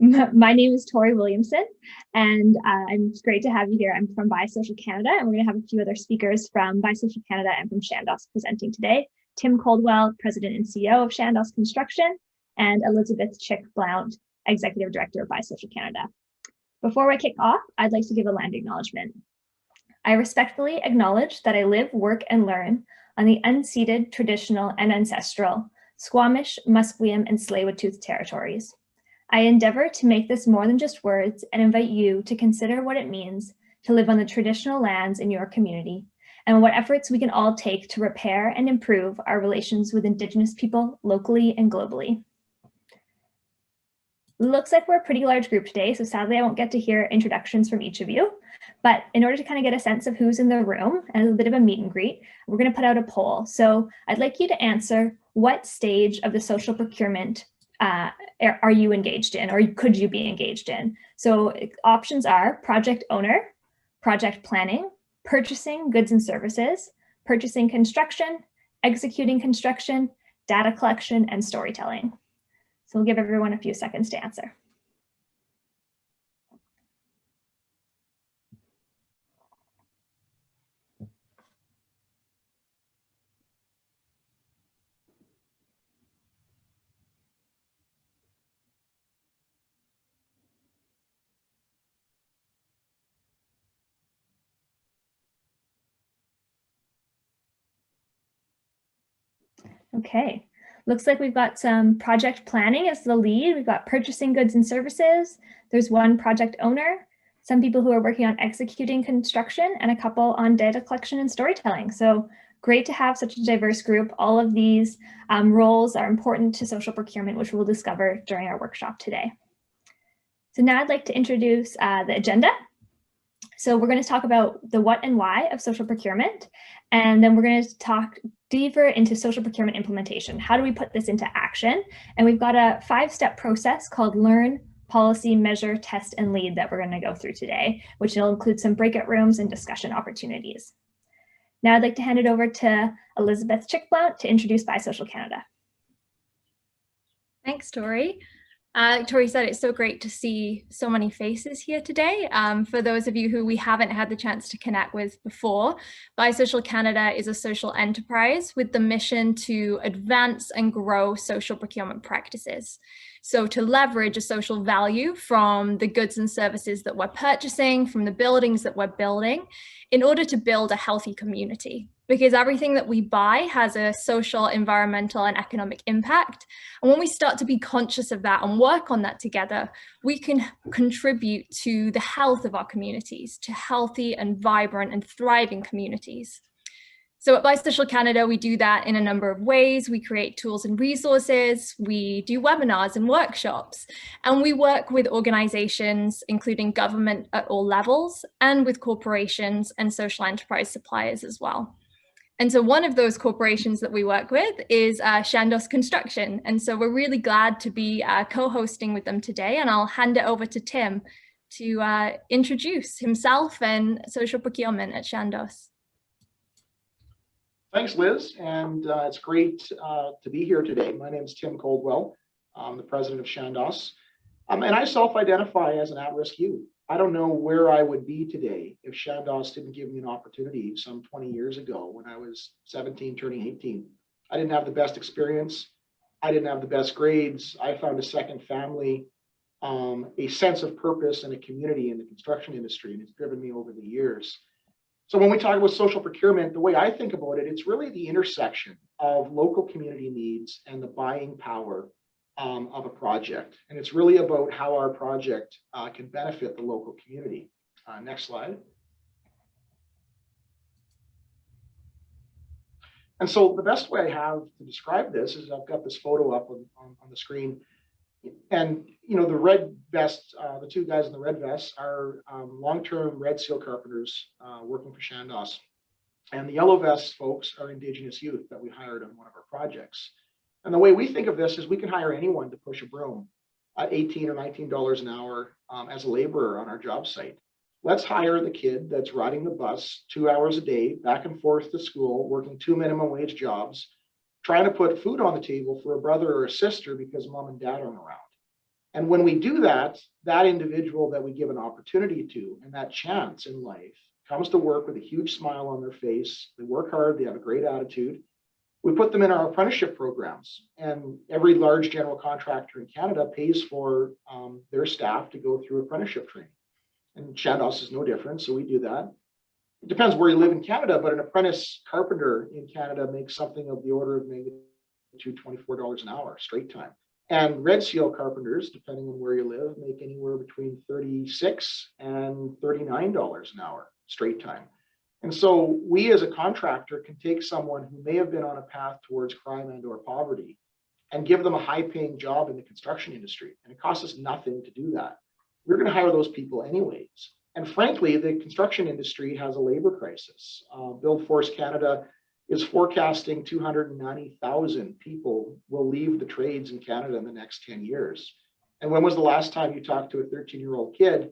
My name is Tori Williamson, and it's great to have you here. I'm from Social Canada, and we're going to have a few other speakers from Social Canada and from Chandos presenting today. Tim Coldwell, President and CEO of Chandos Construction, and Elizabeth Chick-Blount, Executive Director of Social Canada. Before I kick off, I'd like to give a land acknowledgement. I respectfully acknowledge that I live, work, and learn on the unceded, traditional, and ancestral Squamish, Musqueam, and Tsleil-Waututh territories. I endeavor to make this more than just words and invite you to consider what it means to live on the traditional lands in your community and what efforts we can all take to repair and improve our relations with Indigenous people locally and globally. Looks like we're a pretty large group today, so sadly I won't get to hear introductions from each of you, but in order to kind of get a sense of who's in the room and a bit of a meet and greet, we're going to put out a poll. So I'd like you to answer what stage of the social procurement are you engaged in, or could you be engaged in? So options are project owner, project planning, purchasing goods and services, purchasing construction, executing construction, data collection, and storytelling. So we'll give everyone a few seconds to answer. Okay, looks like we've got some project planning as the lead. We've got purchasing goods and services. There's one project owner, some people who are working on executing construction, and a couple on data collection and storytelling. So great to have such a diverse group. All of these roles are important to social procurement, which we'll discover during our workshop today. So now I'd like to introduce the agenda. So we're going to talk about the what and why of social procurement, and then we're going to talk deeper into social procurement implementation. How do we put this into action? And we've got a 5-step process called learn, policy, measure, test, and lead that we're going to go through today, which will include some breakout rooms and discussion opportunities. Now I'd like to hand it over to Elizabeth Chick-Blount to introduce Social Canada. Thanks, Tori. Tori said it's so great to see so many faces here today. For those of you who we haven't had the chance to connect with before, Social Canada is a social enterprise with the mission to advance and grow social procurement practices. So to leverage a social value from the goods and services that we're purchasing, from the buildings that we're building, in order to build a healthy community. Because everything that we buy has a social, environmental, and economic impact. And when we start to be conscious of that and work on that together, we can contribute to the health of our communities, to healthy and vibrant and thriving communities. So at Social Canada, we do that in a number of ways. We create tools and resources, we do webinars and workshops, and we work with organizations, including government at all levels, and with corporations and social enterprise suppliers as well. And so one of those corporations that we work with is Chandos Construction. And so we're really glad to be co-hosting with them today. And I'll hand it over to Tim to introduce himself and social procurement at Chandos. Thanks, Liz. And it's great to be here today. My name is Tim Coldwell. I'm the president of Chandos. And I self-identify as an at-risk youth. I don't know where I would be today if Chandos didn't give me an opportunity some 20 years ago when I was 17, turning 18. I didn't have the best experience. I didn't have the best grades. I found a second family, a sense of purpose and a community in the construction industry, and it's driven me over the years. So when we talk about social procurement, the way I think about it, it's really the intersection of local community needs and the buying power of a project. And it's really about how our project can benefit the local community. Next slide. And so the best way I have to describe this is I've got this photo up on the screen. And, you know, the red vest, the two guys in the red vests are long-term red seal carpenters working for Chandos. And the yellow vest folks are Indigenous youth that we hired on one of our projects. And the way we think of this is we can hire anyone to push a broom at $18 or $19 an hour as a laborer on our job site. Let's hire the kid that's riding the bus 2 hours a day, back and forth to school, working 2 minimum wage jobs, trying to put food on the table for a brother or a sister because mom and dad aren't around. And when we do that, that individual that we give an opportunity to and that chance in life comes to work with a huge smile on their face. They work hard, they have a great attitude. We put them in our apprenticeship programs, and every large general contractor in Canada pays for their staff to go through apprenticeship training. And Chandos is no different, so we do that. It depends where you live in Canada, but an apprentice carpenter in Canada makes something of the order of magnitude $24 an hour, straight time. And red seal carpenters, depending on where you live, make anywhere between $36 and $39 an hour, straight time. And so we as a contractor can take someone who may have been on a path towards crime and or poverty and give them a high paying job in the construction industry. And it costs us nothing to do that. We're going to hire those people anyways. And frankly, the construction industry has a labor crisis. Build Force Canada is forecasting 290,000 people will leave the trades in Canada in the next 10 years. And when was the last time you talked to a 13-year-old kid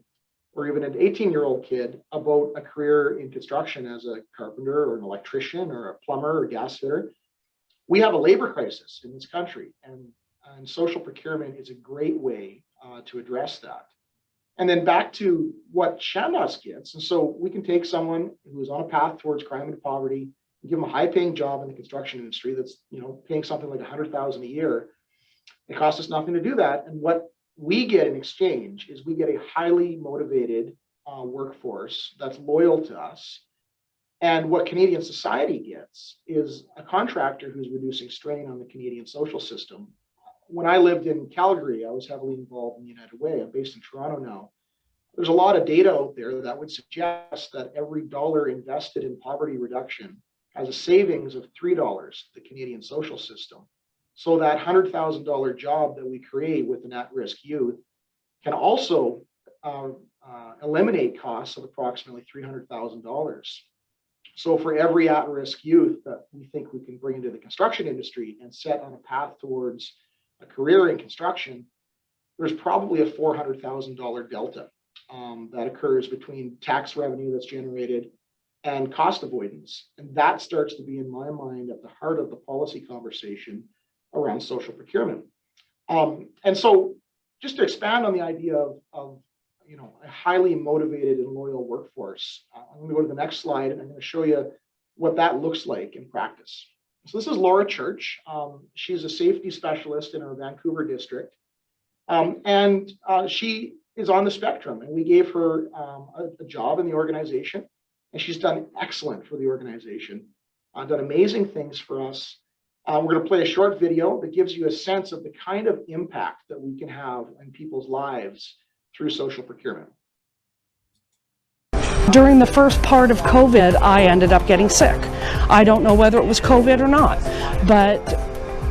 or even an 18-year-old kid about a career in construction as a carpenter or an electrician or a plumber or gas fitter? We have a labor crisis in this country, and social procurement is a great way to address that. And then back to what Chandos gets. And so we can take someone who's on a path towards crime and poverty, and give them a high-paying job in the construction industry that's, paying something like $100,000 a year. It costs us nothing to do that. And what we get in exchange is we get a highly motivated workforce that's loyal to us. And what Canadian society gets is a contractor who's reducing strain on the Canadian social system. When I lived in Calgary, I was heavily involved in the United Way. I'm based in Toronto now. There's a lot of data out there that would suggest that every dollar invested in poverty reduction has a savings of $3 to the Canadian social system. So that $100,000 job that we create with an at-risk youth can also eliminate costs of approximately $300,000. So for every at-risk youth that we think we can bring into the construction industry and set on a path towards a career in construction, there's probably a $400,000 delta that occurs between tax revenue that's generated and cost avoidance. And that starts to be, in my mind, at the heart of the policy conversation around social procurement. And so just to expand on the idea of a highly motivated and loyal workforce, I'm going to go to the next slide and I'm going to show you what that looks like in practice. So this is Laura Church. She's a safety specialist in our Vancouver district. And she is on the spectrum, and we gave her a job in the organization, and she's done excellent for the organization, done amazing things for us. We're going to play a short video that gives you a sense of the kind of impact that we can have in people's lives through social procurement. During the first part of COVID, I ended up getting sick. I don't know whether it was COVID or not, but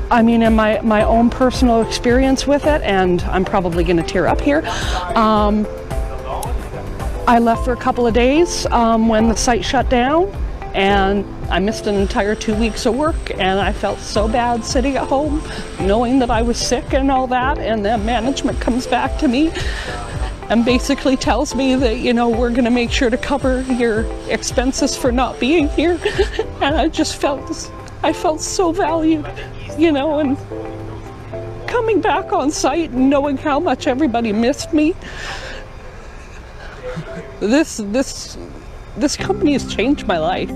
I mean, in my own personal experience with it, and I'm probably going to tear up here, I left for a couple of days when the site shut down, and I missed an entire 2 weeks of work, and I felt so bad sitting at home knowing that I was sick and all that, and then management comes back to me and basically tells me that, we're going to make sure to cover your expenses for not being here. And I felt so valued, and coming back on site and knowing how much everybody missed me. This company has changed my life.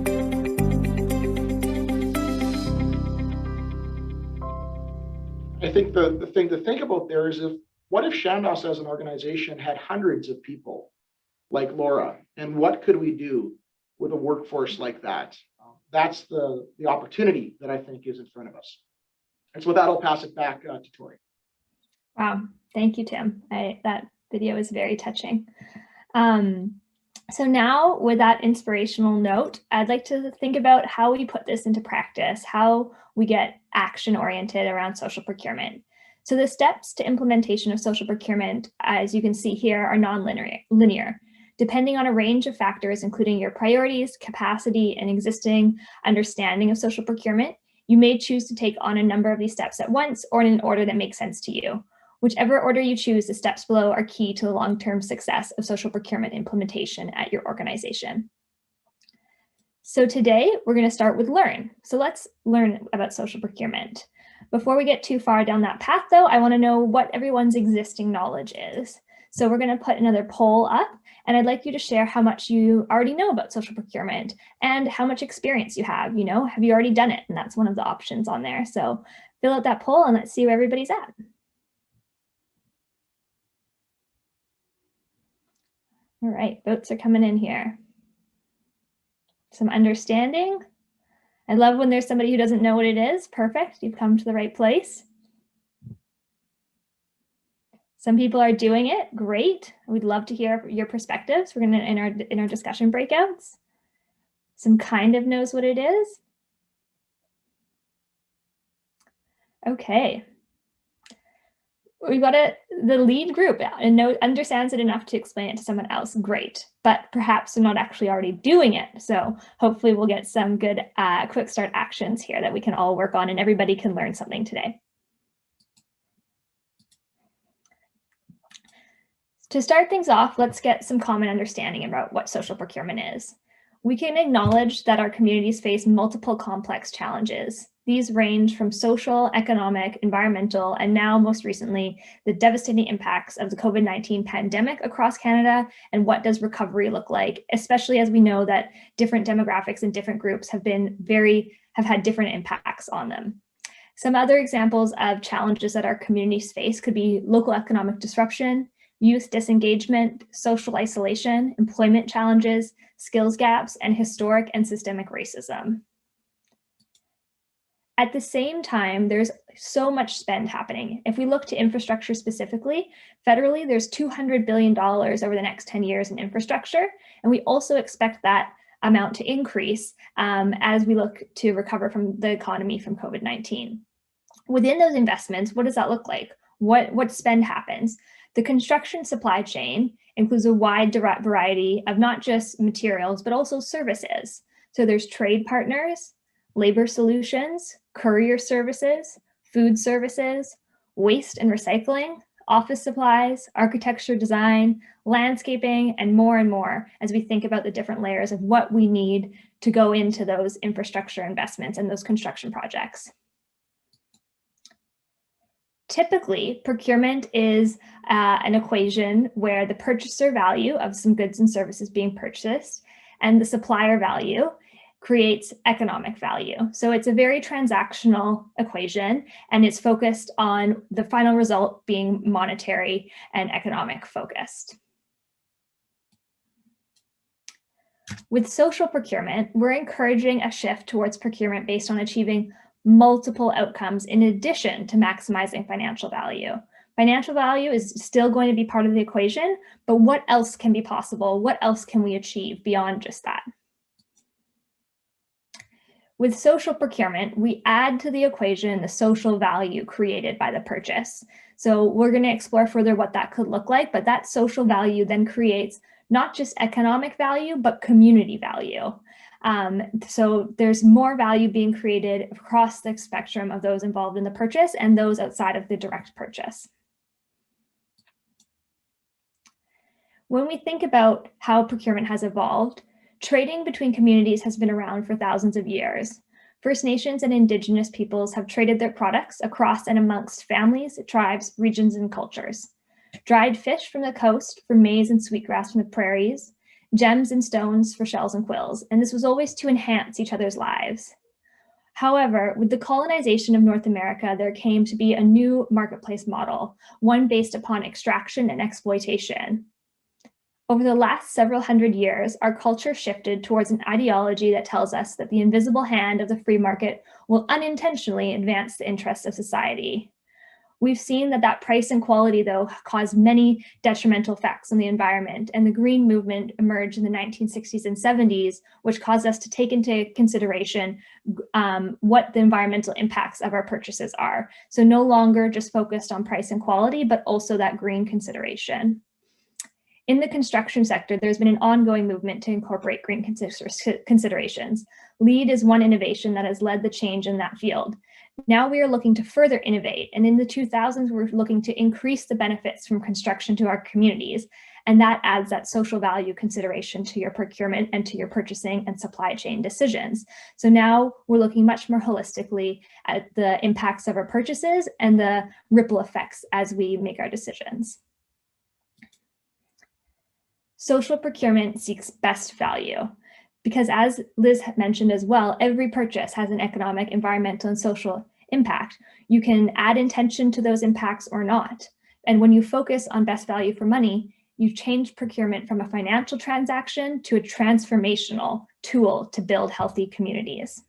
I think the thing to think about there is what if Chandos as an organization had hundreds of people like Laura, and what could we do with a workforce like that? That's the opportunity that I think is in front of us. And so with that, I'll pass it back to Tori. Wow, thank you, Tim. That video is very touching. So now with that inspirational note, I'd like to think about how we put this into practice, how we get action-oriented around social procurement. So the steps to implementation of social procurement, as you can see here, are non-linear. Depending on a range of factors, including your priorities, capacity, and existing understanding of social procurement, you may choose to take on a number of these steps at once or in an order that makes sense to you. Whichever order you choose, the steps below are key to the long-term success of social procurement implementation at your organization. So today we're going to start with learn. So let's learn about social procurement. Before we get too far down that path though, I want to know what everyone's existing knowledge is. So we're going to put another poll up, and I'd like you to share how much you already know about social procurement and how much experience you have. Have you already done it? And that's one of the options on there. So fill out that poll and let's see where everybody's at. All right, votes are coming in here. Some understanding. I love when there's somebody who doesn't know what it is. Perfect, you've come to the right place. Some people are doing it, great. We'd love to hear your perspectives. We're gonna, in our discussion breakouts. Some kind of knows what it is. Okay. We've got the lead group and understands it enough to explain it to someone else. Great, but perhaps they're not actually already doing it. So hopefully we'll get some good quick start actions here that we can all work on and everybody can learn something today. To start things off, let's get some common understanding about what social procurement is. We can acknowledge that our communities face multiple complex challenges. These range from social, economic, environmental, and now most recently, the devastating impacts of the COVID-19 pandemic across Canada, and what does recovery look like, especially as we know that different demographics and different groups have had different impacts on them. Some other examples of challenges that our communities face could be local economic disruption, youth disengagement, social isolation, employment challenges, skills gaps, and historic and systemic racism. At the same time, there's so much spend happening. If we look to infrastructure specifically, federally, there's $200 billion over the next 10 years in infrastructure. And we also expect that amount to increase as we look to recover from the economy from COVID-19. Within those investments, what does that look like? What spend happens? The construction supply chain includes a wide variety of not just materials, but also services. So there's trade partners, labor solutions, courier services, food services, waste and recycling, office supplies, architecture design, landscaping, and more as we think about the different layers of what we need to go into those infrastructure investments and those construction projects. Typically, procurement is an equation where the purchaser value of some goods and services being purchased and the supplier value creates economic value. So it's a very transactional equation, and it's focused on the final result being monetary and economic focused. With social procurement, we're encouraging a shift towards procurement based on achieving multiple outcomes in addition to maximizing financial value. Financial value is still going to be part of the equation, but what else can be possible? What else can we achieve beyond just that? With social procurement, we add to the equation the social value created by the purchase. So we're going to explore further what that could look like, but that social value then creates not just economic value, but community value. So there's more value being created across the spectrum of those involved in the purchase and those outside of the direct purchase. When we think about how procurement has evolved, trading between communities has been around for thousands of years. First Nations and Indigenous peoples have traded their products across and amongst families, tribes, regions, and cultures. Dried fish from the coast for maize and sweetgrass from the prairies, gems and stones for shells and quills, and this was always to enhance each other's lives. However, with the colonization of North America, there came to be a new marketplace model, one based upon extraction and exploitation. Over the last several hundred years, our culture shifted towards an ideology that tells us that the invisible hand of the free market will unintentionally advance the interests of society. We've seen that price and quality, though, caused many detrimental effects on the environment, and the green movement emerged in the 1960s and 70s, which caused us to take into consideration what the environmental impacts of our purchases are. So no longer just focused on price and quality, but also that green consideration. In the construction sector, there's been an ongoing movement to incorporate green considerations. LEED is one innovation that has led the change in that field. Now we are looking to further innovate, and in the 2000s, we're looking to increase the benefits from construction to our communities And that adds that social value consideration to your procurement and to your purchasing and supply chain decisions. So now we're looking much more holistically at the impacts of our purchases and the ripple effects as we make our decisions. Social procurement seeks best value because, as Liz mentioned as well, every purchase has an economic, environmental, and social impact. You can add intention to those impacts or not. And when you focus on best value for money, you change procurement from a financial transaction to a transformational tool to build healthy communities.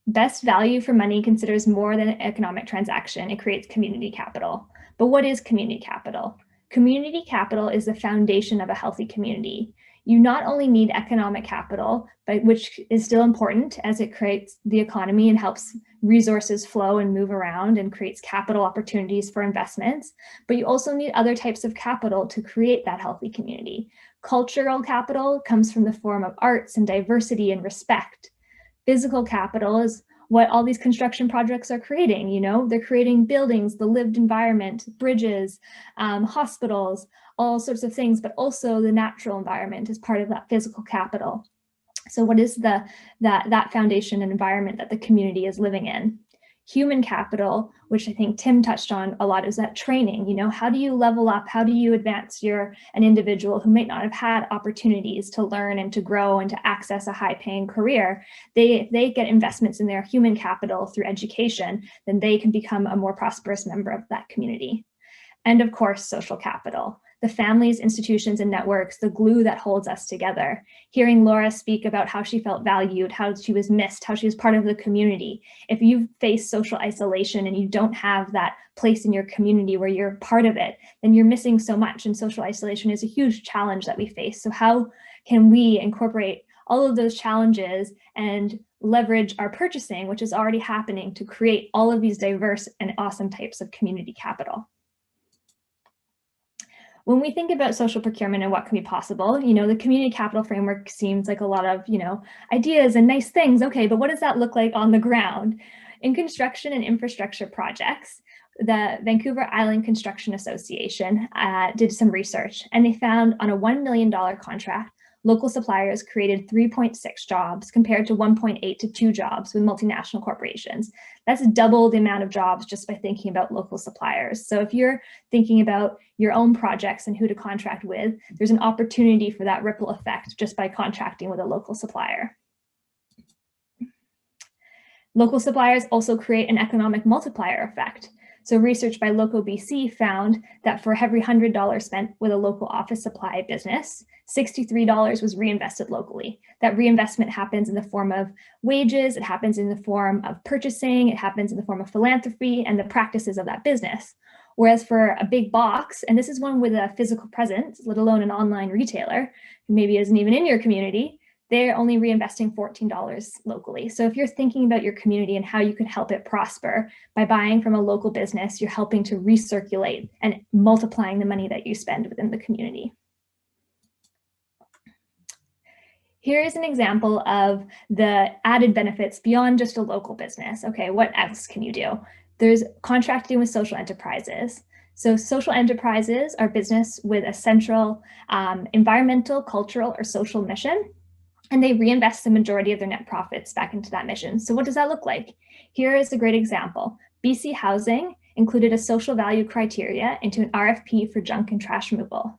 Best value for money considers more than an economic transaction. It creates community capital. But what is community capital? Community capital is the foundation of a healthy community. You not only need economic capital, but which is still important as it creates the economy and helps resources flow and move around and creates capital opportunities for investments, but you also need other types of capital to create that healthy community. Cultural capital comes from the form of arts and diversity and respect. Physical capital is what all these construction projects are creating. You know, they're creating buildings, the lived environment, bridges, hospitals, all sorts of things, but also the natural environment is part of that physical capital. So what is that foundation and environment that the community is living in? Human capital, which I think Tim touched on a lot, is that training. You know, how do you level up? How do you advance an individual who might not have had opportunities to learn and to grow and to access a high-paying career? If they get investments in their human capital through education, then they can become a more prosperous member of that community. And of course, social capital. The families, institutions, and networks, the glue that holds us together. Hearing Laura speak about how she felt valued, how she was missed, how she was part of the community. If you face social isolation and you don't have that place in your community where you're part of it, then you're missing so much. And social isolation is a huge challenge that we face. So how can we incorporate all of those challenges and leverage our purchasing, which is already happening, to create all of these diverse and awesome types of community capital? When we think about social procurement and what can be possible, you know, the community capital framework seems like a lot of, you know, ideas and nice things. Okay, but what does that look like on the ground? In construction and infrastructure projects, the Vancouver Island Construction Association did some research, and they found on a $1 million contract, local suppliers created 3.6 jobs compared to 1.8 to 2 jobs with multinational corporations. That's double the amount of jobs just by thinking about local suppliers. So if you're thinking about your own projects and who to contract with, there's an opportunity for that ripple effect just by contracting with a local supplier. Local suppliers also create an economic multiplier effect. So research by Loco BC found that for every $100 spent with a local office supply business, $63 was reinvested locally. That reinvestment happens in the form of wages, it happens in the form of purchasing, it happens in the form of philanthropy and the practices of that business. Whereas for a big box, and this is one with a physical presence, let alone an online retailer, who maybe isn't even in your community, they're only reinvesting $14 locally. So if you're thinking about your community and how you can help it prosper by buying from a local business, you're helping to recirculate and multiplying the money that you spend within the community. Here is an example of the added benefits beyond just a local business. Okay, what else can you do? There's contracting with social enterprises. So social enterprises are business with a central environmental, cultural, or social mission, and they reinvest the majority of their net profits back into that mission. So what does that look like? Here is a great example. BC Housing included a social value criteria into an RFP for junk and trash removal.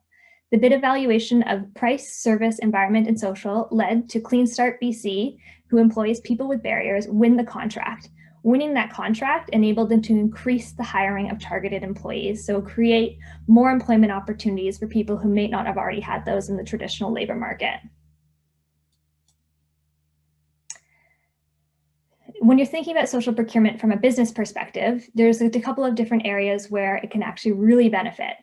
The bid evaluation of price, service, environment, and social led to Clean Start BC, who employs people with barriers, win the contract. Winning that contract enabled them to increase the hiring of targeted employees, so create more employment opportunities for people who may not have already had those in the traditional labor market. When you're thinking about social procurement from a business perspective, there's a couple of different areas where it can actually really benefit.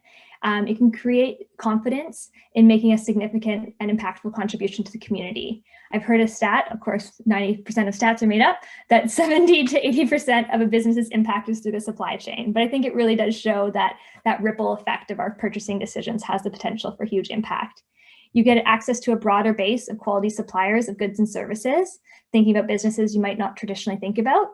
It can create confidence in making a significant and impactful contribution to the community. I've heard a stat, of course, 90% of stats are made up, that 70 to 80% of a business's impact is through the supply chain. But I think it really does show that that ripple effect of our purchasing decisions has the potential for huge impact. You get access to a broader base of quality suppliers of goods and services, thinking about businesses you might not traditionally think about.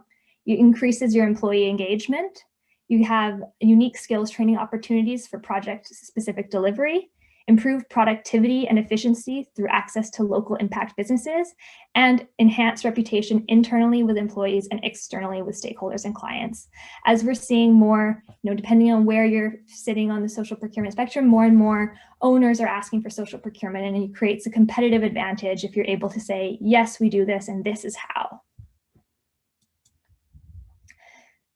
It increases your employee engagement. You have unique skills training opportunities for project-specific delivery, improved productivity and efficiency through access to local impact businesses, and enhanced reputation internally with employees and externally with stakeholders and clients. As we're seeing more, depending on where you're sitting on the social procurement spectrum, more and more owners are asking for social procurement, and it creates a competitive advantage if you're able to say, yes, we do this, and this is how.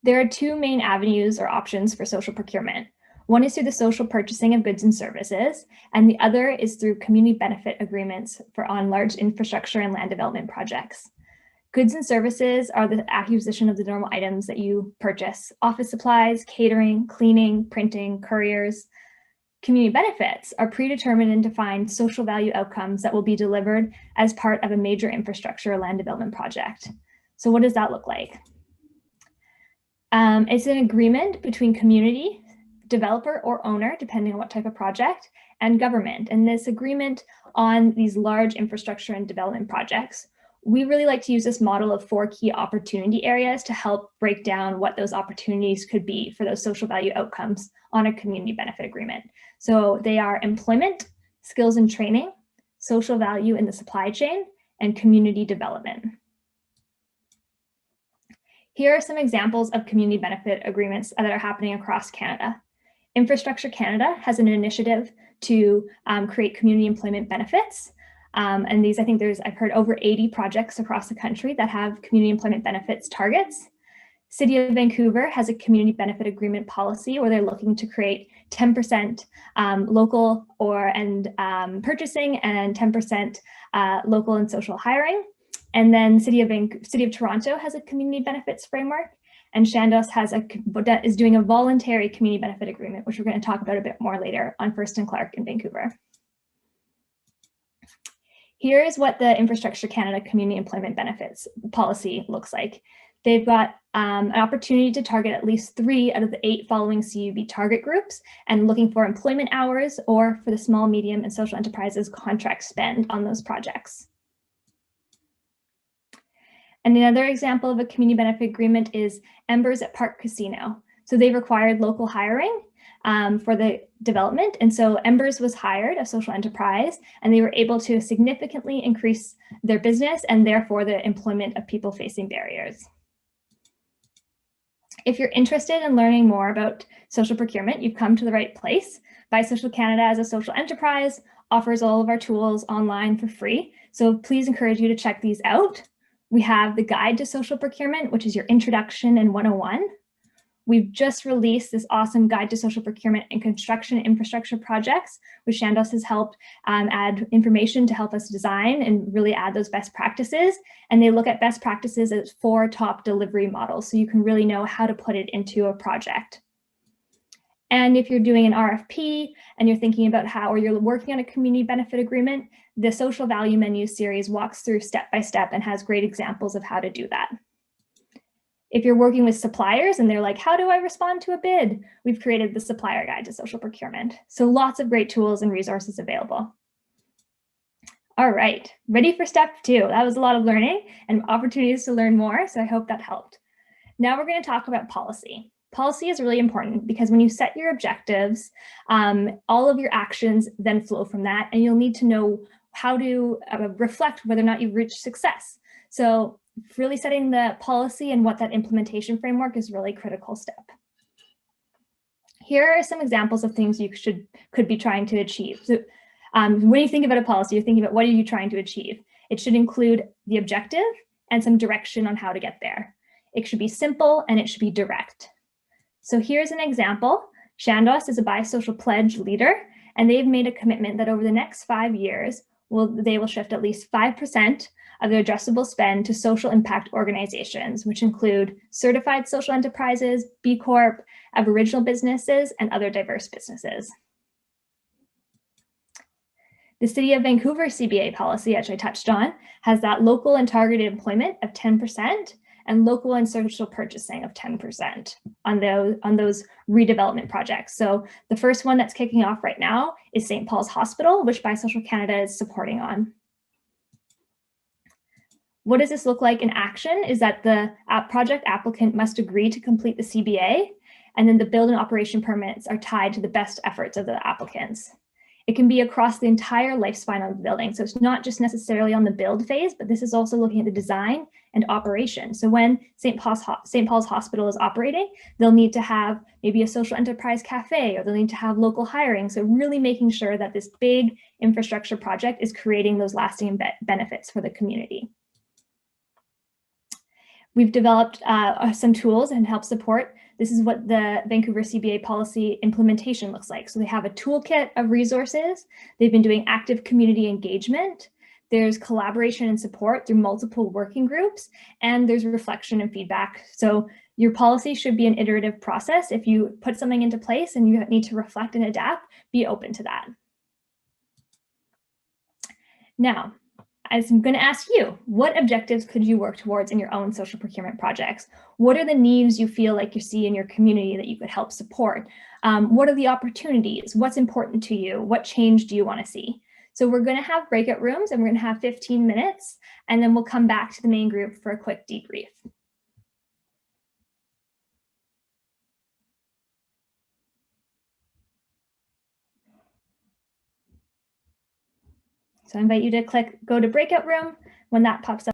There are two main avenues or options for social procurement. One is through the social purchasing of goods and services, and the other is through community benefit agreements on large infrastructure and land development projects. Goods and services are the acquisition of the normal items that you purchase: office supplies, catering, cleaning, printing, couriers. Community benefits are predetermined and defined social value outcomes that will be delivered as part of a major infrastructure or land development project. So what does that look like? It's an agreement between community, developer or owner, depending on what type of project, and government. And this agreement on these large infrastructure and development projects, we really like to use this model of 4 key opportunity areas to help break down what those opportunities could be for those social value outcomes on a community benefit agreement. So they are employment, skills and training, social value in the supply chain, and community development. Here are some examples of community benefit agreements that are happening across Canada. Infrastructure Canada has an initiative to create community employment benefits. And these, I think I've heard over 80 projects across the country that have community employment benefits targets. City of Vancouver has a community benefit agreement policy where they're looking to create 10% local and purchasing and 10% local and social hiring. And then City of Toronto has a community benefits framework. And Chandos is doing a voluntary community benefit agreement, which we're going to talk about a bit more later on First and Clark in Vancouver. Here is what the Infrastructure Canada Community Employment Benefits policy looks like. They've got an opportunity to target at least 3 out of the 8 following CUB target groups and looking for employment hours or for the small, medium, and social enterprises contract spend on those projects. And another example of a community benefit agreement is Embers at Park Casino. So they required local hiring for the development. And so Embers was hired, a social enterprise, and they were able to significantly increase their business and therefore the employment of people facing barriers. If you're interested in learning more about social procurement, you've come to the right place. Social Canada as a social enterprise offers all of our tools online for free. So please encourage you to check these out. We have the Guide to Social Procurement, which is your introduction and 101. We've just released this awesome Guide to Social Procurement and Construction Infrastructure Projects, which Chandos has helped add information to help us design and really add those best practices. And they look at best practices as 4 top delivery models, so you can really know how to put it into a project. And if you're doing an RFP and you're thinking about or you're working on a community benefit agreement, the Social Value Menu series walks through step by step and has great examples of how to do that. If you're working with suppliers and they're like, how do I respond to a bid? We've created the Supplier Guide to Social Procurement. So lots of great tools and resources available. All right, ready for step 2. That was a lot of learning and opportunities to learn more, so I hope that helped. Now we're going to talk about policy. Policy is really important because when you set your objectives, all of your actions then flow from that, and you'll need to know how to reflect whether or not you've reached success. So really setting the policy and what that implementation framework is really a critical step. Here are some examples of things you could be trying to achieve. So when you think about a policy, you're thinking about what are you trying to achieve? It should include the objective and some direction on how to get there. It should be simple and it should be direct. So here's an example. Chandos is a bisocial pledge leader, and they've made a commitment that over the next 5 years, they will shift at least 5% of their addressable spend to social impact organizations, which include certified social enterprises, B Corp, Aboriginal businesses, and other diverse businesses. The City of Vancouver CBA policy, which I touched on, has that local and targeted employment of 10% and local and social purchasing of 10% on those redevelopment projects. So the first one that's kicking off right now is St. Paul's Hospital, which Bisocial Canada is supporting on. What does this look like in action is that the project applicant must agree to complete the CBA, And then the build and operation permits are tied to the best efforts of the applicants. It can be across the entire lifespan of the building. So it's not just necessarily on the build phase, but this is also looking at the design and operation. So when St. Paul's Hospital is operating, they'll need to have maybe a social enterprise cafe, or they'll need to have local hiring. So really making sure that this big infrastructure project is creating those lasting benefits for the community. We've developed some tools and help support. This is what the Vancouver CBA policy implementation looks like. So they have a toolkit of resources. They've been doing active community engagement. There's collaboration and support through multiple working groups, and there's reflection and feedback. So your policy should be an iterative process. If you put something into place and you need to reflect and adapt, be open to that. Now, I'm going to ask you, what objectives could you work towards in your own social procurement projects? What are the needs you feel like you see in your community that you could help support? What are the opportunities? What's important to you? What change do you want to see? So we're going to have breakout rooms, and we're going to have 15 minutes, and then we'll come back to the main group for a quick debrief. So I invite you to click go to breakout room when that pops up.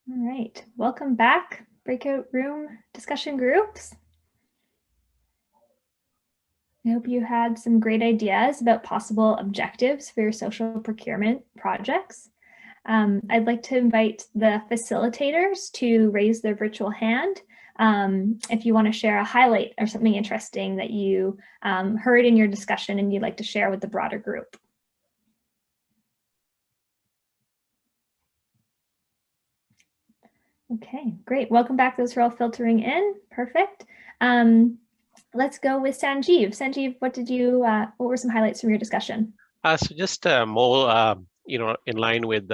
All right, welcome back, breakout room discussion groups. I hope you had some great ideas about possible objectives for your social procurement projects. I'd like to invite the facilitators to raise their virtual hand if you want to share a highlight or something interesting that you heard in your discussion and you'd like to share with the broader group. Okay, great. Welcome back. Those are all filtering in. Perfect. Let's go with Sanjeev. Sanjeev, what were some highlights from your discussion? So just more, in line with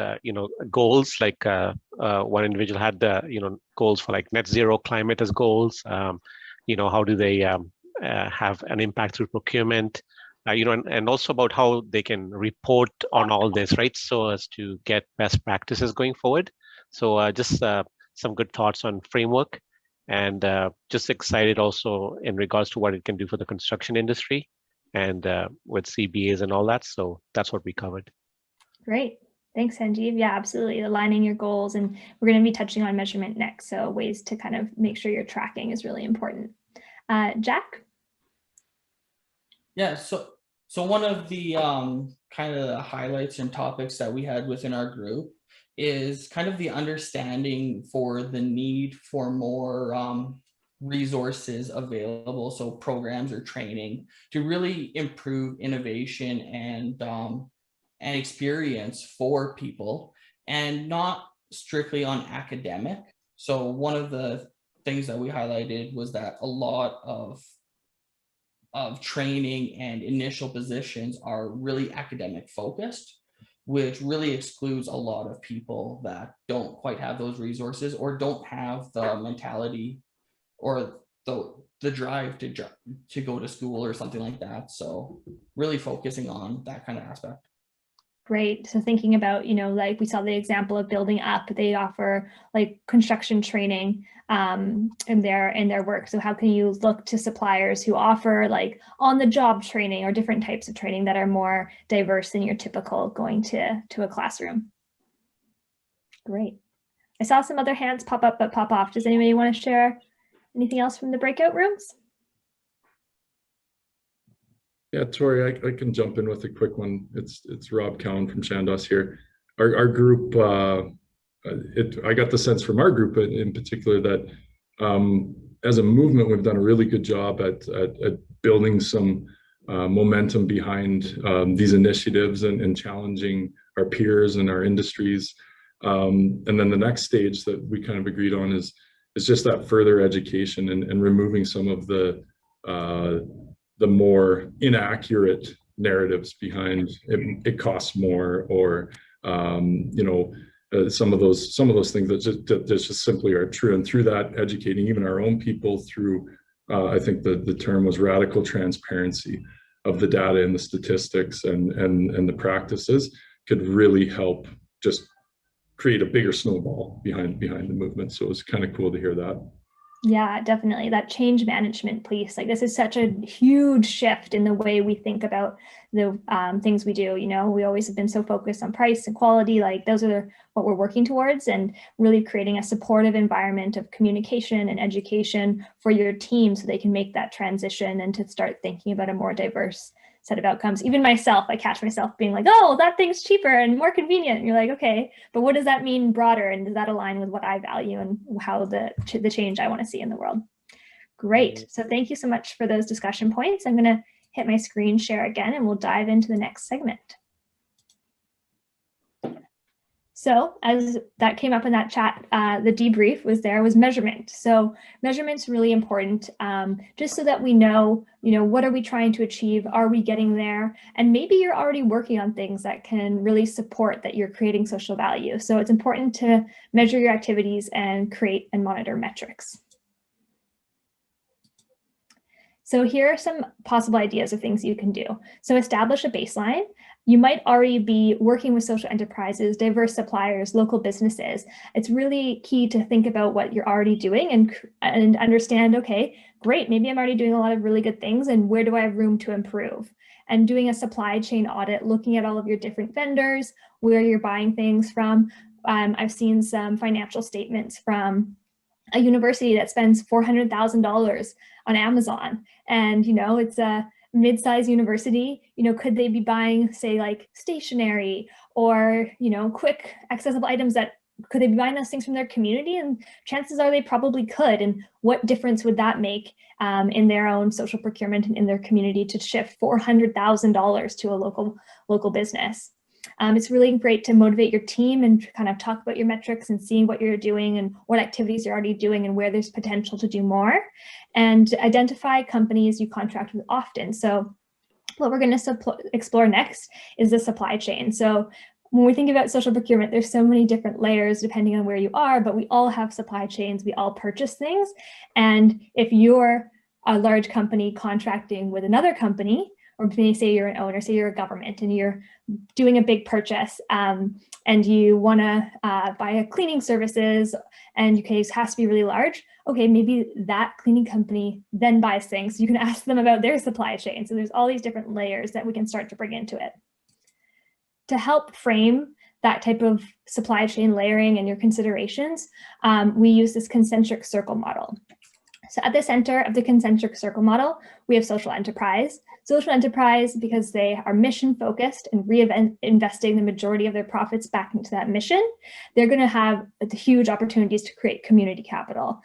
goals. Like one individual had the goals for like net zero climate as goals. How do they have an impact through procurement? And also about how they can report on all this, right? So as to get best practices going forward. So just some good thoughts on framework, and just excited also in regards to what it can do for the construction industry and with CBAs and all that. So that's what we covered. Great. Thanks, Sanjeev. Yeah, absolutely. Aligning your goals. And we're going to be touching on measurement next. So ways to kind of make sure you're tracking is really important. Jack? Yeah, so one of the kind of the highlights and topics that we had within our group is kind of the understanding for the need for more resources available, so programs or training to really improve innovation and experience for people, and not strictly on academic. So one of the things that we highlighted was that a lot of training and initial positions are really academic focused, which really excludes a lot of people that don't quite have those resources or don't have the mentality or the drive to go to school or something like that. So really focusing on that kind of aspect. Great. So thinking about, like we saw the example of Building Up, they offer like construction training in their work. So how can you look to suppliers who offer like on-the-job training or different types of training that are more diverse than your typical going to a classroom? Great. I saw some other hands pop up but pop off. Does anybody want to share anything else from the breakout rooms? Yeah, Tori, I can jump in with a quick one. It's Rob Cowan from Chandos here. Our group, I got the sense from our group in particular that as a movement, we've done a really good job at building some momentum behind these initiatives and challenging our peers and our industries. And then the next stage that we kind of agreed on is just that further education and removing some of the more inaccurate narratives behind it costs more, or some of those things that just simply are true. And through that, educating even our own people through I think the term was radical transparency. of the data and the statistics and the practices could really help just create a bigger snowball behind the movement. So it was kind of cool to hear that. Yeah, definitely. That change management piece, like this is such a huge shift in the way we think about the things we do. You know, we always have been so focused on price and quality, like those are what we're working towards, and really creating a supportive environment of communication and education for your team so they can make that transition and to start thinking about a more diverse set of outcomes. Even myself, I catch myself being like, oh, that thing's cheaper and more convenient. And you're like, okay, but what does that mean broader? And does that align with what I value and how the change I want to see in the world? Great. So thank you so much for those discussion points. I'm going to hit my screen share again and we'll dive into the next segment. So as that came up in that chat, the debrief was measurement. So measurement's really important, just so that we know, what are we trying to achieve? Are we getting there? And maybe you're already working on things that can really support that you're creating social value. So it's important to measure your activities and create and monitor metrics. So here are some possible ideas of things you can do. So establish a baseline. You might already be working with social enterprises, diverse suppliers, local businesses. It's really key to think about what you're already doing and understand, okay, great, maybe I'm already doing a lot of really good things, and where do I have room to improve? And doing a supply chain audit, looking at all of your different vendors, where you're buying things from. I've seen some financial statements from a university that spends $400,000 on Amazon, and it's a mid-sized university. Could they be buying, say, like stationery or quick accessible items could they be buying those things from their community? And chances are they probably could. And what difference would that make in their own social procurement and in their community to shift $400,000 to a local business? It's really great to motivate your team and kind of talk about your metrics and seeing what you're doing and what activities you're already doing and where there's potential to do more, and identify companies you contract with often. So what we're going to explore next is the supply chain. So when we think about social procurement, there's so many different layers depending on where you are, but we all have supply chains, we all purchase things. And if you're a large company contracting with another company, or maybe say you're an owner, say you're a government and you're doing a big purchase and you want to buy a cleaning services and your case has to be really large. Okay, maybe that cleaning company then buys things. You can ask them about their supply chain. So there's all these different layers that we can start to bring into it. To help frame that type of supply chain layering and your considerations, we use this concentric circle model. So at the center of the concentric circle model, we have social enterprise. Social enterprise, because they are mission focused and reinvesting the majority of their profits back into that mission, they're going to have huge opportunities to create community capital.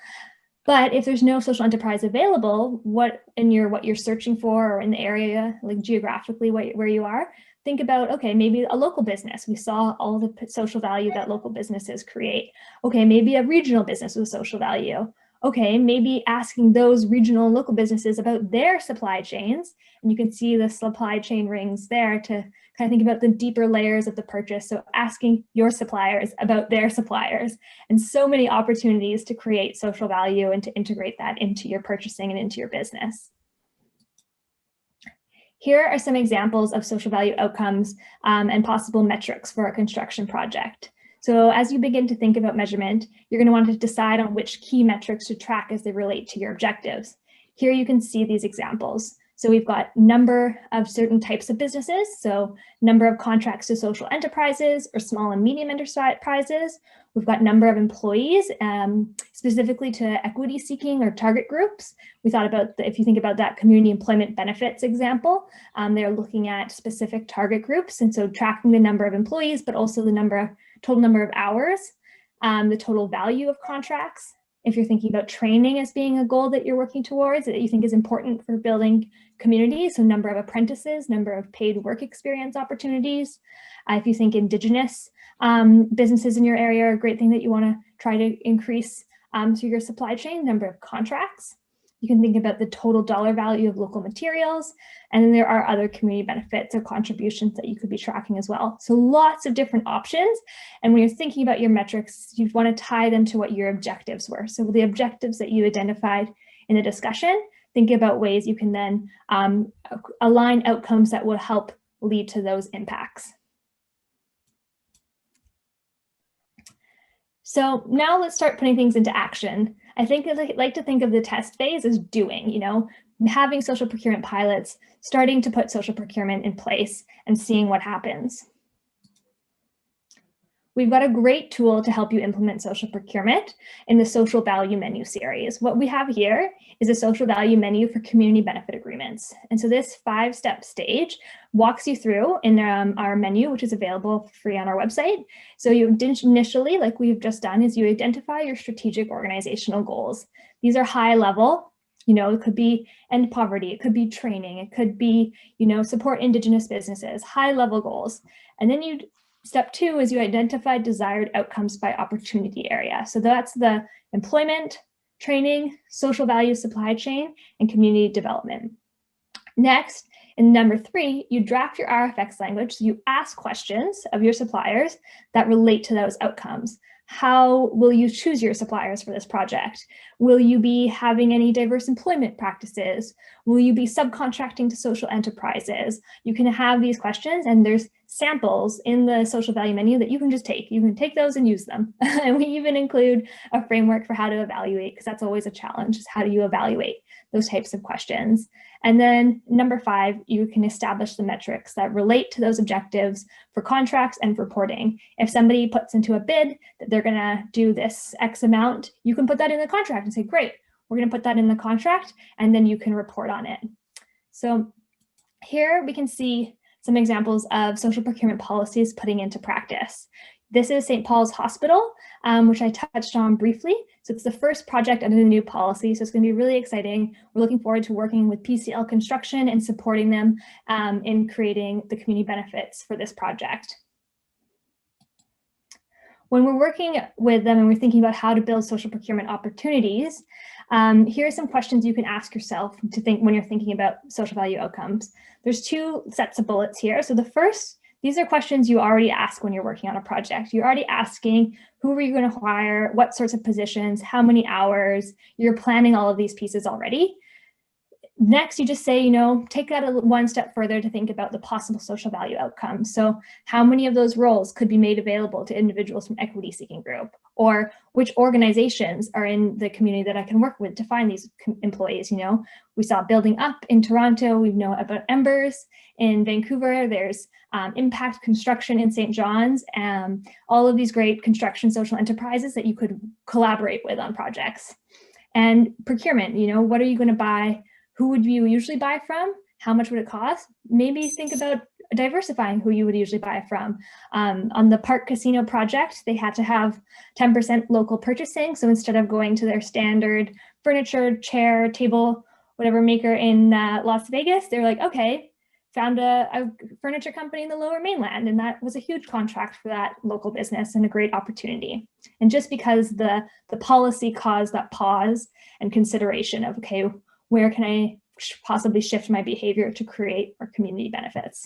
But if there's no social enterprise available, what you're searching for, or in the area, like geographically where you are, think about, okay, maybe a local business. We saw all the social value that local businesses create. Okay, maybe a regional business with social value. Okay, maybe asking those regional and local businesses about their supply chains, and you can see the supply chain rings there to kind of think about the deeper layers of the purchase. So asking your suppliers about their suppliers, and so many opportunities to create social value and to integrate that into your purchasing and into your business. Here are some examples of social value outcomes and possible metrics for a construction project. So as you begin to think about measurement, you're going to want to decide on which key metrics to track as they relate to your objectives. Here you can see these examples. So we've got number of certain types of businesses, so number of contracts to social enterprises or small and medium enterprises. We've got number of employees, specifically to equity seeking or target groups. We thought about, if you think about that community employment benefits example, they're looking at specific target groups. And so tracking the number of employees, but also the total number of hours, the total value of contracts. If you're thinking about training as being a goal that you're working towards, that you think is important for building community, so number of apprentices, number of paid work experience opportunities. If you think Indigenous businesses in your area are a great thing that you want to try to increase through your supply chain, number of contracts. You can think about the total dollar value of local materials, and then there are other community benefits or contributions that you could be tracking as well. So lots of different options. And when you're thinking about your metrics, you want to tie them to what your objectives were. So the objectives that you identified in the discussion, think about ways you can then align outcomes that will help lead to those impacts. So now let's start putting things into action. I think I like to think of the test phase as doing, having social procurement pilots, starting to put social procurement in place and seeing what happens. We've got a great tool to help you implement social procurement in the social value menu series. What we have here is a social value menu for community benefit agreements. And so this 5-step stage walks you through in our menu, which is available free on our website. So you initially, like we've just done, is you identify your strategic organizational goals. These are high level. It could be end poverty, it could be training, it could be, support Indigenous businesses, high level goals. And then step 2 is you identify desired outcomes by opportunity area. So that's the employment, training, social value supply chain, and community development. Next, in number 3, you draft your RFX language. So you ask questions of your suppliers that relate to those outcomes. How will you choose your suppliers for this project? Will you be having any diverse employment practices? Will you be subcontracting to social enterprises? You can have these questions, and there's samples in the social value menu that you can just take. You can take those and use them. And we even include a framework for how to evaluate, because that's always a challenge, is how do you evaluate those types of questions? And then number 5, you can establish the metrics that relate to those objectives for contracts and reporting. If somebody puts into a bid that they're gonna do this X amount, you can put that in the contract and say, great, we're gonna put that in the contract, and then you can report on it. So here we can see some examples of social procurement policies putting into practice. This is St. Paul's Hospital, which I touched on briefly. So it's the first project under the new policy, so it's going to be really exciting. We're looking forward to working with PCL Construction and supporting them in creating the community benefits for this project. When we're working with them and we're thinking about how to build social procurement opportunities, here are some questions you can ask yourself to think when you're thinking about social value outcomes. There's 2 sets of bullets here. So the first, these are questions you already ask when you're working on a project. You're already asking, who are you going to hire? What sorts of positions? How many hours? You're planning all of these pieces already. Next, you just say, take that one step further to think about the possible social value outcomes. So how many of those roles could be made available to individuals from equity seeking group? Or which organizations are in the community that I can work with to find these employees? We saw Building Up in Toronto. We know about Embers in Vancouver. There's Impact Construction in St. John's, and all of these great construction social enterprises that you could collaborate with on projects. And procurement, what are you going to buy? Who would you usually buy from? How much would it cost? Maybe think about diversifying who you would usually buy from. On the Park Casino project, they had to have 10% local purchasing. So instead of going to their standard furniture, chair, table, whatever maker in Las Vegas, they're like, okay, found a furniture company in the Lower Mainland. And that was a huge contract for that local business and a great opportunity. And just because the policy caused that pause and consideration of, okay, where can I possibly shift my behavior to create our community benefits?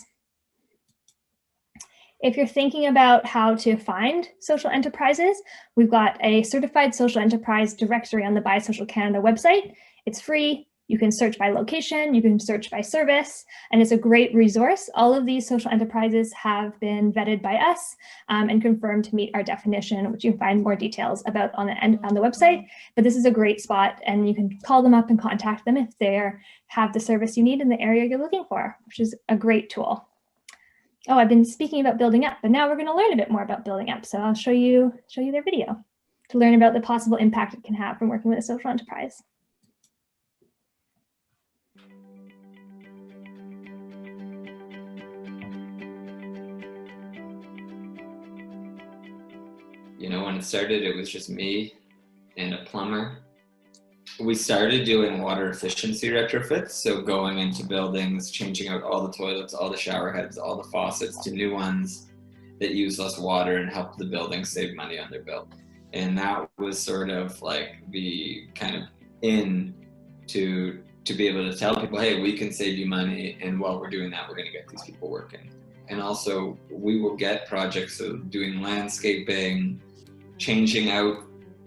If you're thinking about how to find social enterprises, we've got a certified social enterprise directory on the Buy Social Canada website. It's free. You can search by location, you can search by service, and it's a great resource. All of these social enterprises have been vetted by us and confirmed to meet our definition, which you can find more details about on the website. But this is a great spot, and you can call them up and contact them if they have the service you need in the area you're looking for, which is a great tool. Oh, I've been speaking about Building Up, but now we're going to learn a bit more about Building Up. So I'll show you their video to learn about the possible impact it can have from working with a social enterprise. When it started, it was just me and a plumber. We started doing water efficiency retrofits, so going into buildings, changing out all the toilets, all the shower heads, all the faucets to new ones that use less water and help the building save money on their bill. And that was sort of like the kind of in to be able to tell people, hey, we can save you money, and while we're doing that, we're going to get these people working. And also, we will get projects of doing landscaping, changing out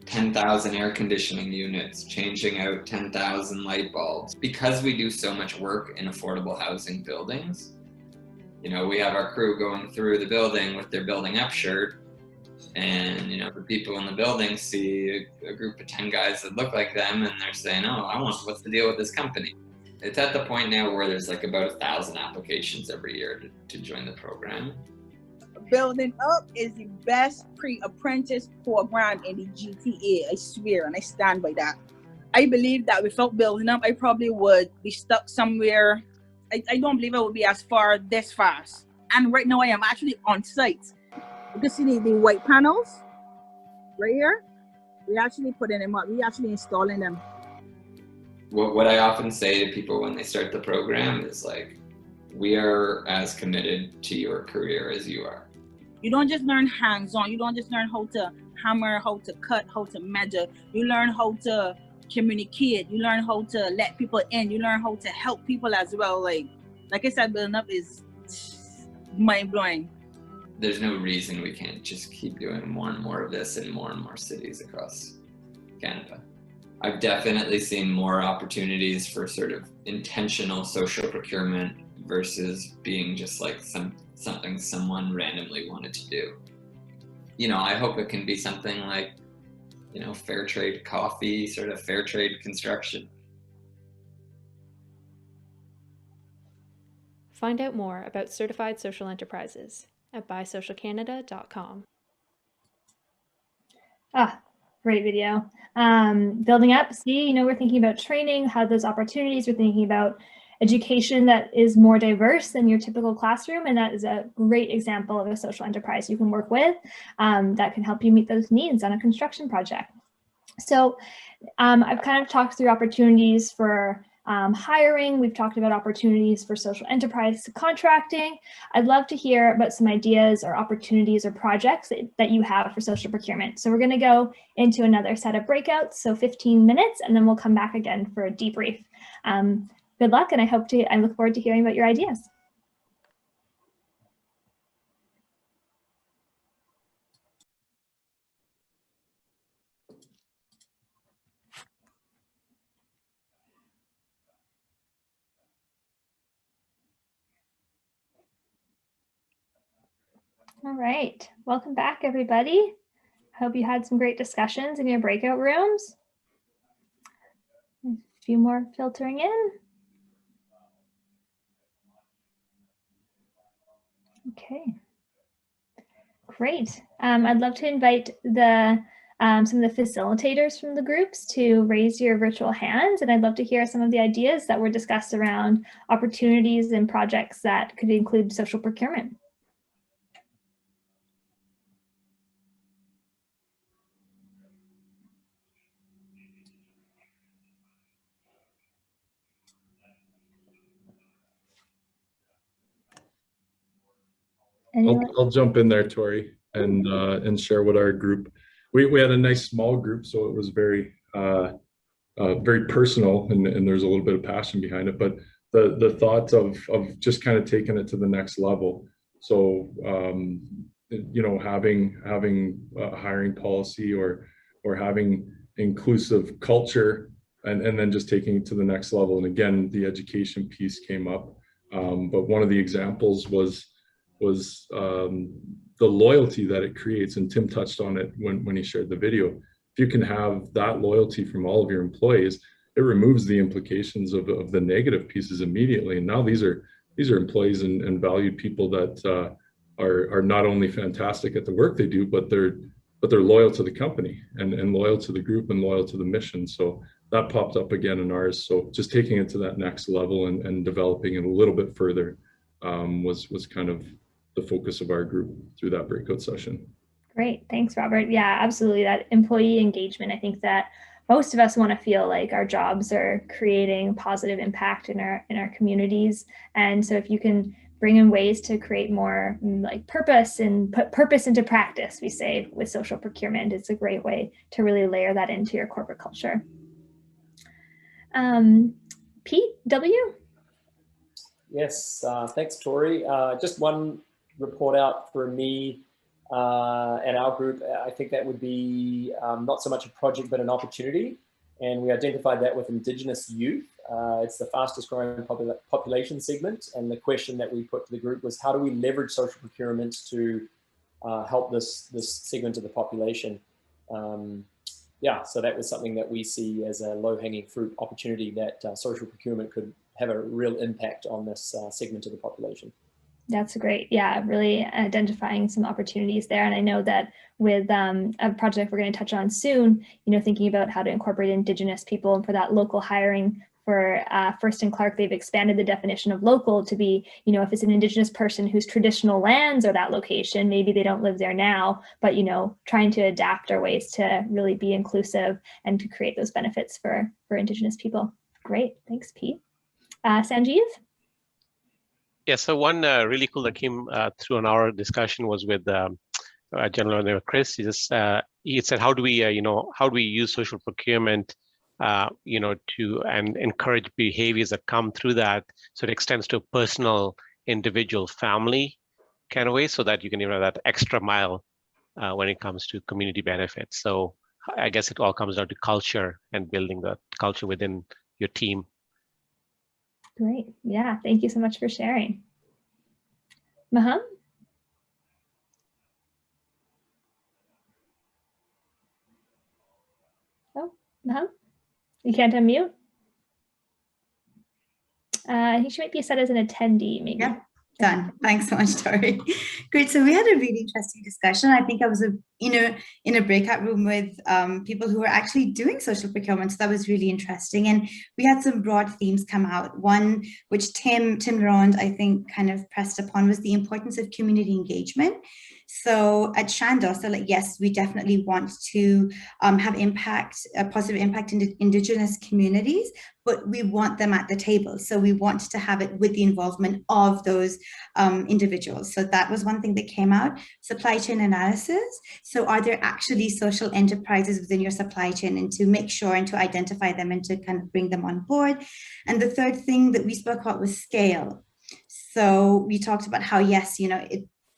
10,000 air conditioning units, changing out 10,000 light bulbs. Because we do so much work in affordable housing buildings, you know, we have our crew going through the building with their building up shirt, and, you know, the people in the building see a group of 10 guys that look like them, and they're saying, oh, what's the deal with this company? It's at the point now where there's like about 1,000 applications every year to join the program. Building Up is the best pre-apprentice program in the GTA, I swear, and I stand by that. I believe that without Building Up, I probably would be stuck somewhere. I don't believe I would be as far this fast. And right now I am actually on site. You can see the white panels right here. We're actually putting them up. We're actually installing them. What I often say to people when they start the program is like, we are as committed to your career as you are. You don't just learn hands-on. You don't just learn how to hammer, how to cut, how to measure. You learn how to communicate. You learn how to let people in. You learn how to help people as well. Like I said, Building Up is mind-blowing. There's no reason we can't just keep doing more and more of this in more and more cities across Canada. I've definitely seen more opportunities for sort of intentional social procurement versus being just like something someone randomly wanted to do. You know, I hope it can be something like, you know, fair trade coffee, sort of fair trade construction. Find out more about certified social enterprises at buysocialcanada.com. Great video. Building Up, see, you know, we're thinking about training, how those opportunities, we're thinking about education that is more diverse than your typical classroom, and that is a great example of a social enterprise you can work with that can help you meet those needs on a construction project. So I've kind of talked through opportunities for hiring. We've talked about opportunities for social enterprise contracting. I'd love to hear about some ideas or opportunities or projects that you have for social procurement. So we're going to go into another set of breakouts, so 15 minutes, and then we'll come back again for a debrief. Good luck, and I look forward to hearing about your ideas. All right, welcome back, everybody. Hope you had some great discussions in your breakout rooms. A few more filtering in. Okay, great. I'd love to invite some of the facilitators from the groups to raise your virtual hands, and I'd love to hear some of the ideas that were discussed around opportunities and projects that could include social procurement. I'll jump in there, Tori, and share what our group. We had a nice small group, so it was very very personal, and there's a little bit of passion behind it. But the thought of just kind of taking it to the next level. So you know, having a hiring policy or having inclusive culture, and then just taking it to the next level. And again, the education piece came up, but one of the examples was the loyalty that it creates, and Tim touched on it when he shared the video. If you can have that loyalty from all of your employees, it removes the implications of the negative pieces immediately. And now these are employees and valued people that are not only fantastic at the work they do, but they're loyal to the company and loyal to the group and loyal to the mission. So that popped up again in ours. So just taking it to that next level and developing it a little bit further was kind of the focus of our group through that breakout session. Great, thanks, Robert. Yeah, absolutely. That employee engagement, I think that most of us want to feel like our jobs are creating positive impact in our communities. And so if you can bring in ways to create more like purpose and put purpose into practice, we say with social procurement, it's a great way to really layer that into your corporate culture. Pete, W? Yes, thanks, Tori. Just one report out for me. and our group, I think that would be not so much a project, but an opportunity. And we identified that with Indigenous youth. It's the fastest growing population segment. And the question that we put to the group was, how do we leverage social procurement to help this segment of the population? Yeah, so that was something that we see as a low-hanging fruit opportunity that social procurement could have a real impact on this segment of the population. That's great. Yeah, really identifying some opportunities there. And I know that with a project we're going to touch on soon, thinking about how to incorporate Indigenous people, and for that local hiring for First and Clark, they've expanded the definition of local to be, if it's an Indigenous person whose traditional lands are that location, maybe they don't live there now, but, trying to adapt our ways to really be inclusive and to create those benefits for Indigenous people. Great. Thanks, Pete. Sanjeev? Yeah, so one really cool that came through on our discussion was with a gentleman named Chris. He said, how do we use social procurement, to and encourage behaviors that come through that, so it extends to a personal, individual, family kind of way, so that you can that extra mile when it comes to community benefits. So I guess it all comes down to culture and building the culture within your team. Great. Yeah, thank you so much for sharing. Maham? Oh, Maham? You can't unmute? He might be set as an attendee, maybe. Yep, done. Thanks so much, Tori. Great. So we had a really interesting discussion. I think I was in a breakout room with people who were actually doing social procurement. So that was really interesting. And we had some broad themes come out. One, which Tim Laurent, I think, kind of pressed upon, was the importance of community engagement. So at Chandos, they're like, yes, we definitely want to have a positive impact in Indigenous communities, but we want them at the table. So we want to have it with the involvement of those individuals. So that was one thing that came out. Supply chain analysis. So are there actually social enterprises within your supply chain, and to make sure and to identify them and to kind of bring them on board. And the third thing that we spoke about was scale. So we talked about how, yes,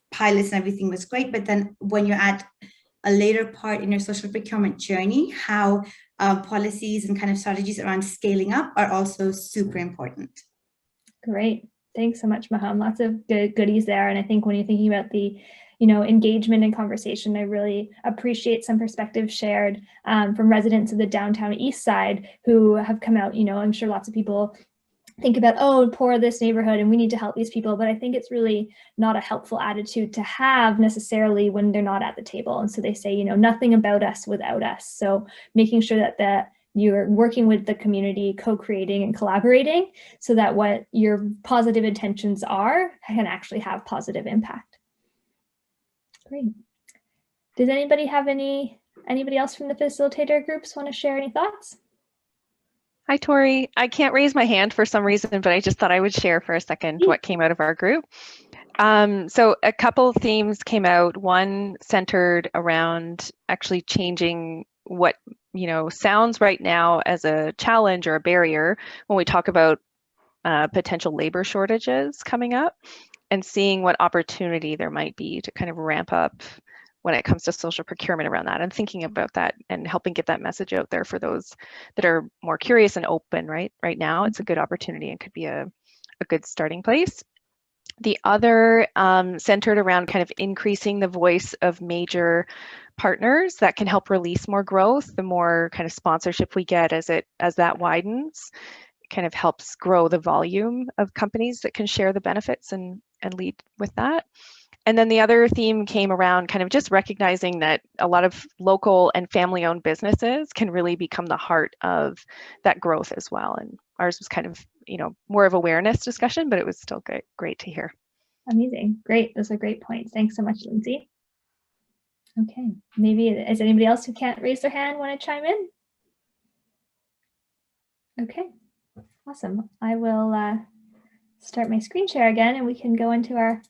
pilots and everything was great, but then when you're at a later part in your social procurement journey, how policies and kind of strategies around scaling up are also super important. Great. Thanks so much, Maham. Lots of good goodies there. And I think when you're thinking about the engagement and conversation, I really appreciate some perspectives shared from residents of the downtown east side who have come out. I'm sure lots of people think about, oh, poor this neighborhood and we need to help these people. But I think it's really not a helpful attitude to have necessarily when they're not at the table. And so they say, nothing about us without us. So making sure that you're working with the community, co-creating and collaborating so that what your positive intentions are can actually have positive impact. Great. Does anybody have anybody else from the facilitator groups want to share any thoughts? Hi, Tori. I can't raise my hand for some reason, but I just thought I would share for a second what came out of our group. So a couple of themes came out. One centered around actually changing what sounds right now as a challenge or a barrier when we talk about potential labor shortages coming up, and seeing what opportunity there might be to kind of ramp up when it comes to social procurement around that, and thinking about that and helping get that message out there for those that are more curious and open. Right now, it's a good opportunity and could be a good starting place. The other centered around kind of increasing the voice of major partners that can help release more growth. The more kind of sponsorship we get as that widens, it kind of helps grow the volume of companies that can share the benefits and lead with that. And then the other theme came around kind of just recognizing that a lot of local and family-owned businesses can really become the heart of that growth as well. And ours was kind of, more of awareness discussion, but it was still great to hear. Amazing. Great. Those are great points. Thanks so much, Lindsay. Okay. Maybe is anybody else who can't raise their hand want to chime in? Okay. Awesome. I will start my screen share again, and we can go into our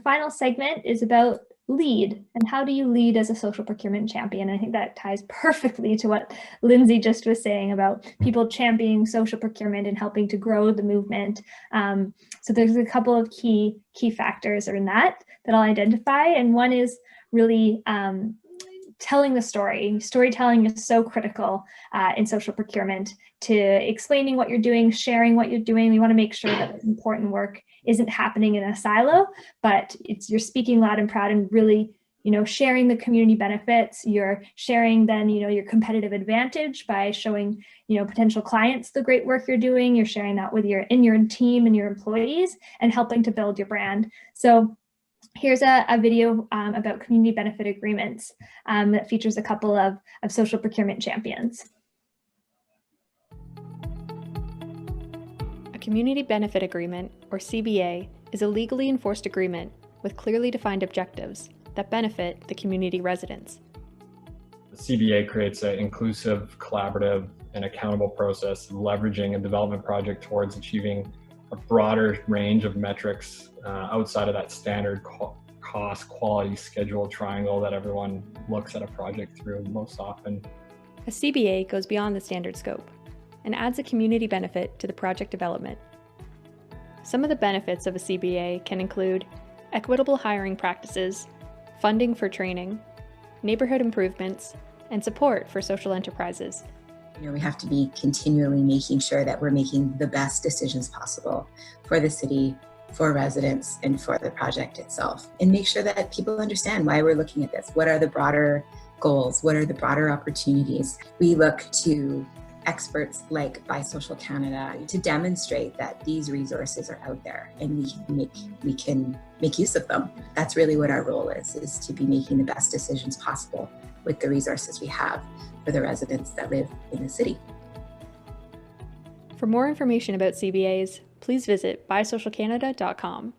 final segment is about lead, and how do you lead as a social procurement champion? I think that ties perfectly to what Lindsay just was saying about people championing social procurement and helping to grow the movement. So there's a couple of key factors in that I'll identify, and one is really telling the story. Storytelling is so critical in social procurement to explaining what you're doing, sharing what you're doing. We want to make sure that this important work isn't happening in a silo, but you're speaking loud and proud and really, sharing the community benefits. You're sharing then, your competitive advantage by showing, potential clients the great work you're doing. You're sharing that with your team and your employees and helping to build your brand. So here's a video about community benefit agreements that features a couple of social procurement champions. A community benefit agreement, or CBA, is a legally enforced agreement with clearly defined objectives that benefit the community residents. The CBA creates an inclusive, collaborative, and accountable process of leveraging a development project towards achieving a broader range of metrics outside of that standard cost, quality, schedule triangle that everyone looks at a project through most often. A CBA goes beyond the standard scope and adds a community benefit to the project development. Some of the benefits of a CBA can include equitable hiring practices, funding for training, neighborhood improvements, and support for social enterprises. We have to be continually making sure that we're making the best decisions possible for the city, for residents, and for the project itself. And make sure that people understand why we're looking at this. What are the broader goals? What are the broader opportunities? We look to experts like by Social Canada to demonstrate that these resources are out there and we can make use of them. That's really what our role is to be making the best decisions possible with the resources we have for the residents that live in the city. For more information about CBAs, please visit bysocialcanada.com.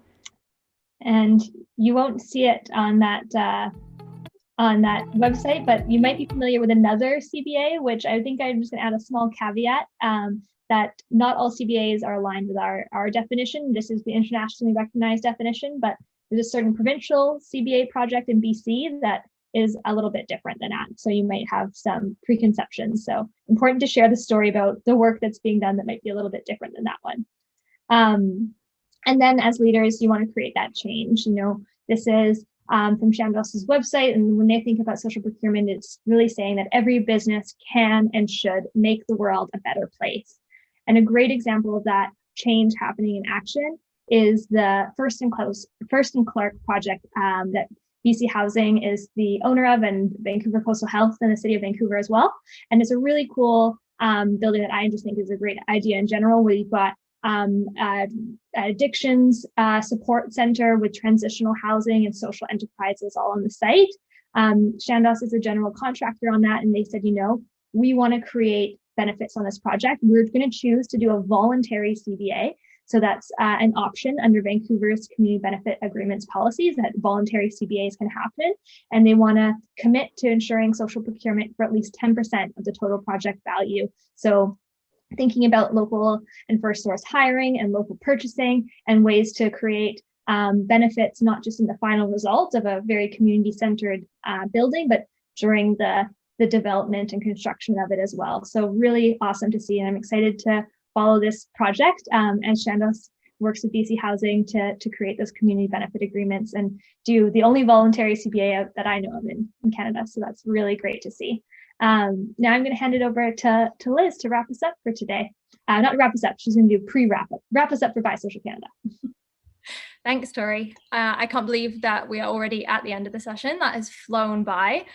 And you won't see it on that website, but you might be familiar with another CBA, which I think I'm just going to add a small caveat that not all CBAs are aligned with our definition. This is the internationally recognized definition, but there's a certain provincial CBA project in BC that is a little bit different than that. So you might have some preconceptions. So important to share the story about the work that's being done that might be a little bit different than that one. And then as leaders, you want to create that change. This is from Chandos's website. And when they think about social procurement, it's really saying that every business can and should make the world a better place. And a great example of that change happening in action is the First and Clark project that BC Housing is the owner of, and Vancouver Coastal Health and the City of Vancouver as well. And it's a really cool building that I just think is a great idea in general, where you've got addictions support center with transitional housing and social enterprises all on the site. Chandos is a general contractor on that, and they said, we want to create benefits on this project. We're going to choose to do a voluntary CBA. So that's an option under Vancouver's community benefit agreements policies, that voluntary CBAs can happen. And they want to commit to ensuring social procurement for at least 10% of the total project value. So thinking about local and first source hiring and local purchasing and ways to create benefits, not just in the final result of a very community-centered building, but during the development and construction of it as well. So really awesome to see, and I'm excited to follow this project as Chandos works with BC Housing to create those community benefit agreements and do the only voluntary CBA that I know of in Canada. So that's really great to see. Now I'm going to hand it over to Liz to wrap us up for today. Not wrap us up, she's going to do wrap us up for By Social Canada. Thanks, Tori. I can't believe that we are already at the end of the session. That has flown by.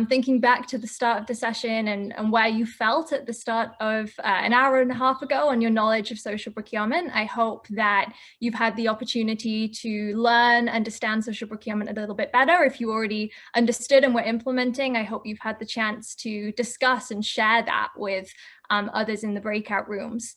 Thinking back to the start of the session and where you felt at the start of an hour and a half ago on your knowledge of social procurement, I hope that you've had the opportunity to learn, understand social procurement a little bit better. If you already understood and were implementing, I hope you've had the chance to discuss and share that with others in the breakout rooms.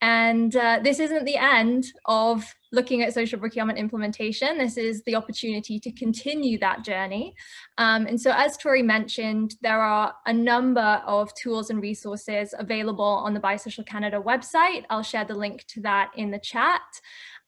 And this isn't the end of looking at social procurement implementation. This is the opportunity to continue that journey. And so as Tori mentioned, there are a number of tools and resources available on the By Social Canada website. I'll share the link to that in the chat.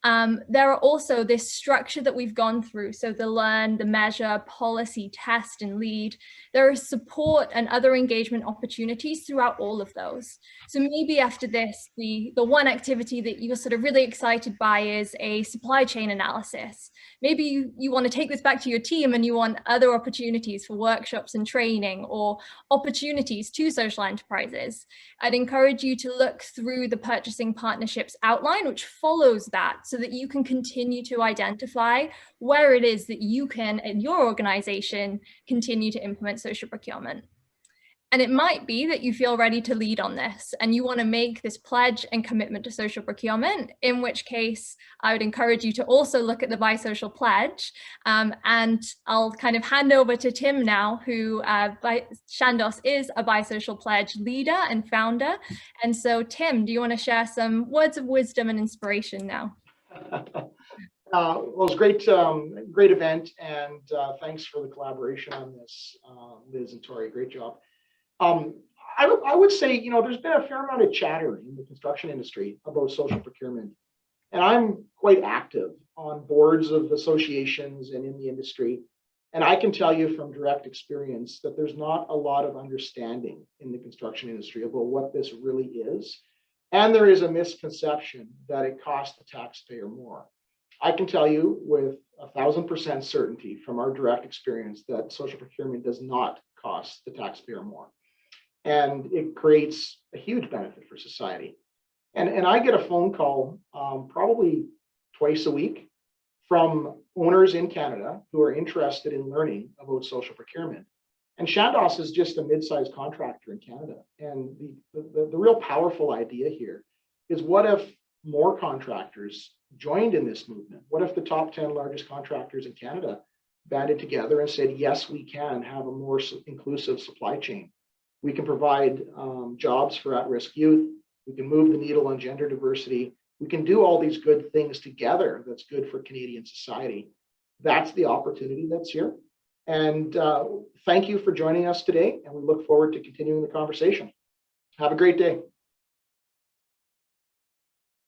There are also this structure that we've gone through. So the learn, the measure, policy, test, and lead. There is support and other engagement opportunities throughout all of those. So maybe after this, the one activity that you're sort of really excited by is a supply chain analysis. Maybe you want to take this back to your team and you want other opportunities for workshops and training or opportunities to social enterprises. I'd encourage you to look through the purchasing partnerships outline, which follows that, so that you can continue to identify where it is that you can, in your organization, continue to implement social procurement. And it might be that you feel ready to lead on this and you want to make this pledge and commitment to social procurement, in which case I would encourage you to also look at the Bi-Social Pledge. And I'll kind of hand over to Tim now, who Chandos is a Bi-Social Pledge leader and founder. And so Tim, do you want to share some words of wisdom and inspiration now? Well, it was great, great event, and thanks for the collaboration on this, Liz and Tori. Great job. I would say, you know, there's been a fair amount of chatter in the construction industry about social procurement, and I'm quite active on boards of associations and in the industry. And I can tell you from direct experience that there's not a lot of understanding in the construction industry about what this really is. And there is a misconception that it costs the taxpayer more. I can tell you with 1,000% certainty from our direct experience that social procurement does not cost the taxpayer more. And it creates a huge benefit for society. And I get a phone call probably twice a week from owners in Canada who are interested in learning about social procurement. And Chandos is just a mid-sized contractor in Canada. And the real powerful idea here is, what if more contractors joined in this movement? What if the top 10 largest contractors in Canada banded together and said, yes, we can have a more inclusive supply chain. We can provide jobs for at-risk youth. We can move the needle on gender diversity. We can do all these good things together that's good for Canadian society. That's the opportunity that's here. And thank you for joining us today. And we look forward to continuing the conversation. Have a great day.